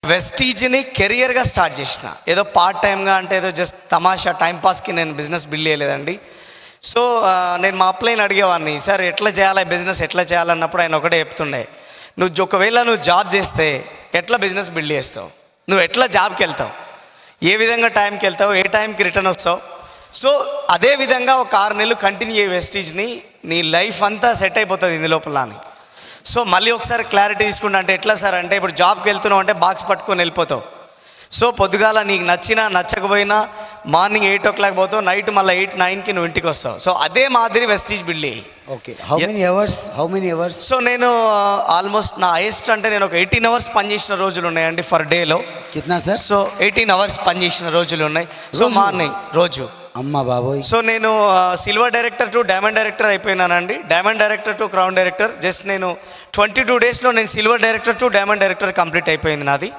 వెస్టీజ్ని కెరియర్గా start చేసిన. ఏదో part టైమ్గా అంటే ఏదో జస్ట్ తమాషా టైంపాస్కి నేను బిజినెస్ బిల్డ్ చేయలేదండి. సో నేను మా అప్లైన్ అడిగేవాడిని, సార్ ఎట్లా చేయాలి బిజినెస్ ఎట్లా చేయాలన్నప్పుడు ఆయన ఒకటే చెప్తుండే, ఒకవేళ నువ్వు జాబ్ చేస్తే ఎట్లా బిజినెస్ బిల్డ్ చేస్తావు, నువ్వు ఎట్లా జాబ్కి వెళ్తావు, ఏ విధంగా టైంకి వెళ్తావు, ఏ టైంకి రిటర్న్ వస్తావు. సో అదే విధంగా ఒక 6 నెలలు కంటిన్యూ అయ్యే వెస్టీజ్ని నీ లైఫ్ అంతా సెట్ అయిపోతుంది ఇందు లోపల అని. సో మళ్ళీ ఒకసారి క్లారిటీ తీసుకుంటా, అంటే ఎట్లా సార్ అంటే ఇప్పుడు జాబ్కి వెళ్తున్నావు అంటే బాక్స్ పట్టుకొని వెళ్ళిపోతావు. సో పొద్దుగాల నీకు నచ్చినా నచ్చకపోయినా మార్నింగ్ 8 o'clock పోతావు, నైట్ మళ్ళీ 8-9కి నువ్వు ఇంటికి వస్తావు. సో అదే మాదిరి వెస్టీజ్ బిల్డ్ అయ్యి. Okay, how many hours? So నేను ఆల్మోస్ట్ నా హైయెస్ట్ అంటే నేను ఒక 18 hours పనిచేసిన రోజులు ఉన్నాయండి ఫర్ డేలో. కిतना సార్? సో 18 hours పనిచేసిన రోజులు ఉన్నాయి. సో మార్నింగ్ రోజు అమ్మ బాబోయ్. సో నేను silver director to diamond director అయిపోయినానండి. Diamond director to crown director just నేను 22 daysలో నేను silver director to diamond director complete అయిపోయింది నాది.